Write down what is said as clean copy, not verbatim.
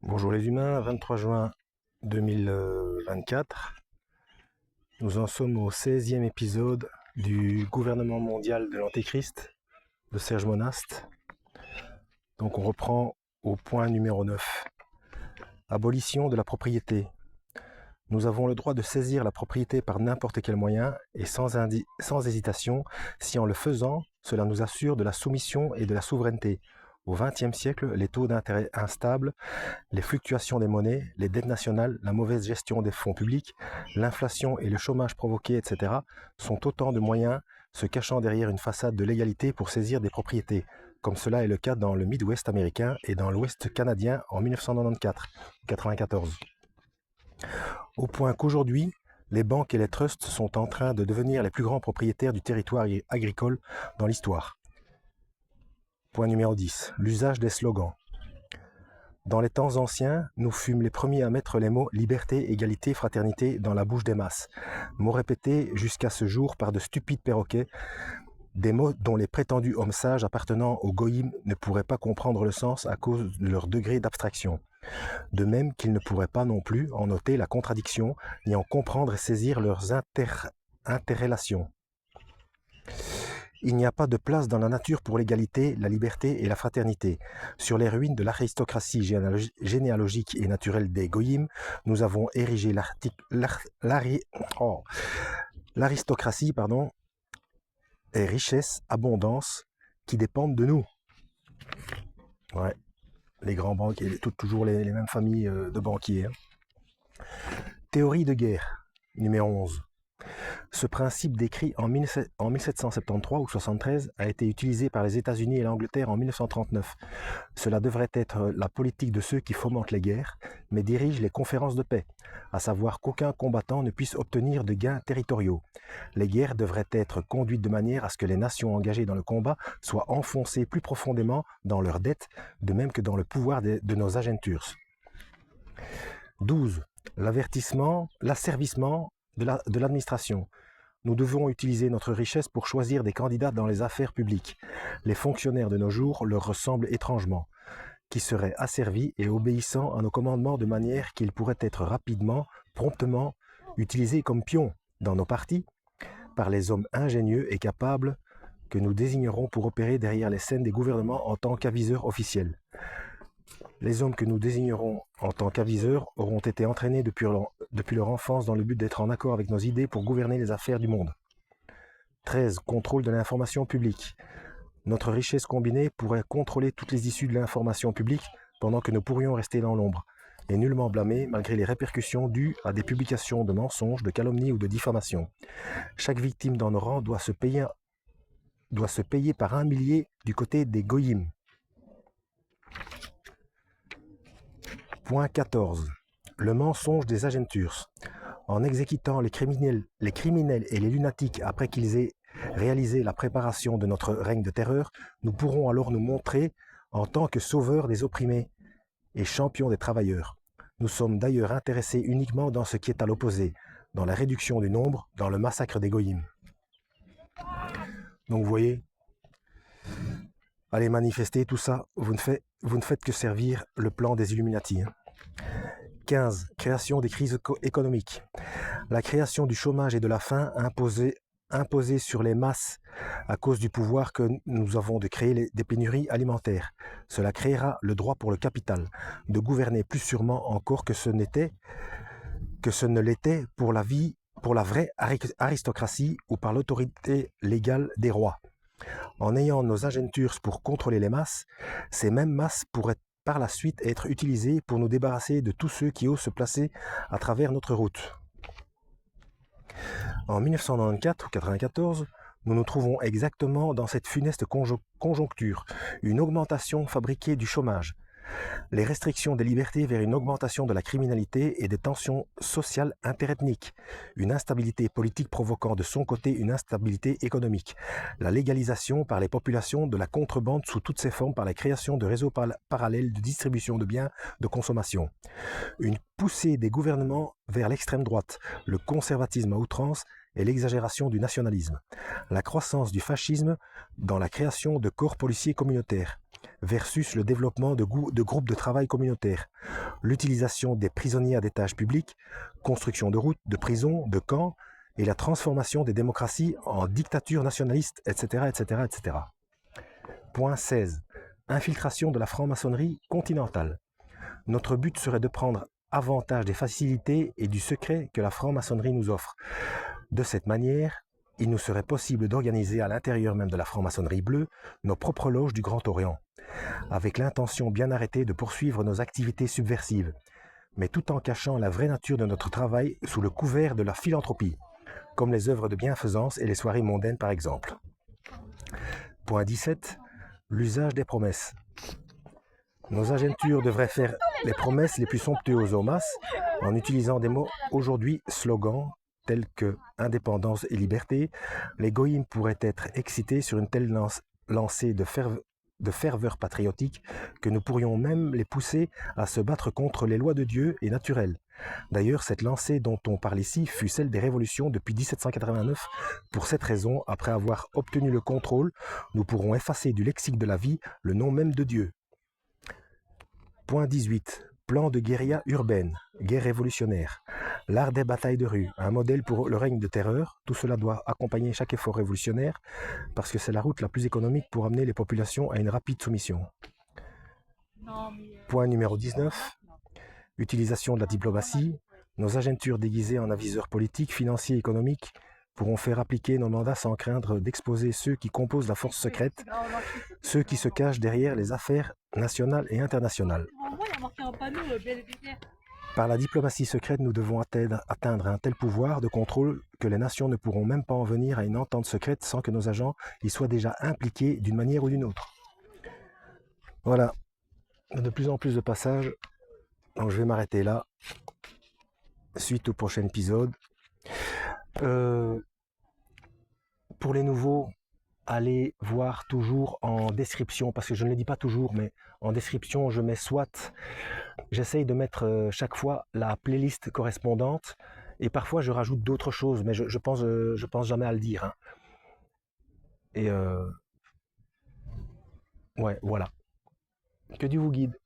Bonjour les humains, 23 juin 2024. Nous en sommes au 16e épisode du gouvernement mondial de l'Antéchrist de Serge Monast. Donc on reprend au point numéro 9. Abolition de la propriété. Nous avons le droit de saisir la propriété par n'importe quel moyen et sans hésitation si en le faisant, cela nous assure de la soumission et de la souveraineté. Au XXe siècle, les taux d'intérêt instables, les fluctuations des monnaies, les dettes nationales, la mauvaise gestion des fonds publics, l'inflation et le chômage provoqué, etc. sont autant de moyens se cachant derrière une façade de l'égalité pour saisir des propriétés, comme cela est le cas dans le Midwest américain et dans l'Ouest canadien en 1994. Au point qu'aujourd'hui, les banques et les trusts sont en train de devenir les plus grands propriétaires du territoire agricole dans l'histoire. Point numéro 10. L'usage des slogans. Dans les temps anciens, nous fûmes les premiers à mettre les mots liberté, égalité, fraternité dans la bouche des masses. Mots répétés jusqu'à ce jour par de stupides perroquets, des mots dont les prétendus hommes sages appartenant au goïm ne pourraient pas comprendre le sens à cause de leur degré d'abstraction. De même qu'ils ne pourraient pas non plus en noter la contradiction, ni en comprendre et saisir leurs interrelations. Il n'y a pas de place dans la nature pour l'égalité, la liberté et la fraternité. Sur les ruines de l'aristocratie généalogique et naturelle des goïms, nous avons érigé l'aristocratie et richesse, abondance qui dépendent de nous. Ouais, les grands banquiers, toujours les mêmes familles de banquiers. Théorie de guerre, numéro 11. Ce principe décrit en 1773 ou 73 a été utilisé par les États-Unis et l'Angleterre en 1939. Cela devrait être la politique de ceux qui fomentent les guerres, mais dirigent les conférences de paix, à savoir qu'aucun combattant ne puisse obtenir de gains territoriaux. Les guerres devraient être conduites de manière à ce que les nations engagées dans le combat soient enfoncées plus profondément dans leurs dettes, de même que dans le pouvoir de nos agentures. 12. L'asservissement de l'administration. Nous devons utiliser notre richesse pour choisir des candidats dans les affaires publiques. Les fonctionnaires de nos jours leur ressemblent étrangement, qui seraient asservis et obéissants à nos commandements de manière qu'ils pourraient être rapidement, promptement, utilisés comme pions dans nos partis par les hommes ingénieux et capables que nous désignerons pour opérer derrière les scènes des gouvernements en tant qu'aviseurs officiels. Les hommes que nous désignerons en tant qu'aviseurs auront été entraînés depuis leur enfance dans le but d'être en accord avec nos idées pour gouverner les affaires du monde. 13. Contrôle de l'information publique. Notre richesse combinée pourrait contrôler toutes les issues de l'information publique pendant que nous pourrions rester dans l'ombre et nullement blâmer malgré les répercussions dues à des publications de mensonges, de calomnies ou de diffamations. Chaque victime dans nos rangs doit se payer par un millier du côté des goïms. Point 14. Le mensonge des agentures. En exécutant les criminels et les lunatiques après qu'ils aient réalisé la préparation de notre règne de terreur, nous pourrons alors nous montrer en tant que sauveurs des opprimés et champions des travailleurs. Nous sommes d'ailleurs intéressés uniquement dans ce qui est à l'opposé, dans la réduction du nombre, dans le massacre des goïms. Donc vous voyez, allez manifester tout ça, vous ne faites que servir le plan des Illuminati. 15. Création des crises économiques. La création du chômage et de la faim imposée sur les masses à cause du pouvoir que nous avons de créer des pénuries alimentaires. Cela créera le droit pour le capital de gouverner plus sûrement encore que ce ne l'était pour la vraie aristocratie ou par l'autorité légale des rois. En ayant nos agentures pour contrôler les masses, ces mêmes masses pourraient par la suite être utilisées pour nous débarrasser de tous ceux qui osent se placer à travers notre route. En 1994 ou 1994, nous nous trouvons exactement dans cette funeste conjoncture, une augmentation fabriquée du chômage, les restrictions des libertés vers une augmentation de la criminalité et des tensions sociales interethniques, une instabilité politique provoquant de son côté une instabilité économique, la légalisation par les populations de la contrebande sous toutes ses formes par la création de réseaux parallèles de distribution de biens de consommation, une poussée des gouvernements vers l'extrême droite, le conservatisme à outrance et l'exagération du nationalisme, la croissance du fascisme dans la création de corps policiers communautaires, versus le développement de groupes de travail communautaires, l'utilisation des prisonniers à des tâches publiques, construction de routes, de prisons, de camps, et la transformation des démocraties en dictatures nationalistes, etc., etc., etc. Point 16. Infiltration de la franc-maçonnerie continentale. Notre but serait de prendre avantage des facilités et du secret que la franc-maçonnerie nous offre. De cette manière, il nous serait possible d'organiser à l'intérieur même de la franc-maçonnerie bleue nos propres loges du Grand Orient, avec l'intention bien arrêtée de poursuivre nos activités subversives, mais tout en cachant la vraie nature de notre travail sous le couvert de la philanthropie, comme les œuvres de bienfaisance et les soirées mondaines par exemple. Point 17. L'usage des promesses. Nos agentures devraient faire les promesses les plus somptueuses aux masses en utilisant des mots aujourd'hui slogans tels que indépendance et liberté. Les goïms pourraient être excités sur une telle lancée de ferveur patriotique que nous pourrions même les pousser à se battre contre les lois de Dieu et naturelles. D'ailleurs, cette lancée dont on parle ici fut celle des révolutions depuis 1789. Pour cette raison, après avoir obtenu le contrôle, nous pourrons effacer du lexique de la vie le nom même de Dieu. Point 18. Plan de guérilla urbaine, guerre révolutionnaire, l'art des batailles de rue, un modèle pour le règne de terreur. Tout cela doit accompagner chaque effort révolutionnaire parce que c'est la route la plus économique pour amener les populations à une rapide soumission. Point numéro 19. Utilisation de la diplomatie. Nos agentures déguisées en aviseurs politiques, financiers et économiques pourront faire appliquer nos mandats sans craindre d'exposer ceux qui composent la force secrète, ceux qui se cachent derrière les affaires nationales et internationales. Par la diplomatie secrète, nous devons atteindre un tel pouvoir de contrôle que les nations ne pourront même pas en venir à une entente secrète sans que nos agents y soient déjà impliqués d'une manière ou d'une autre. Voilà, de plus en plus de passages, donc je vais m'arrêter là, suite au prochain épisode. Pour les nouveaux, allez voir toujours en description, parce que je ne le dis pas toujours, mais en description, je mets soit, j'essaye de mettre chaque fois la playlist correspondante, et parfois je rajoute d'autres choses, mais je pense jamais à le dire. Hein. Et ouais, voilà. Que Dieu vous guide.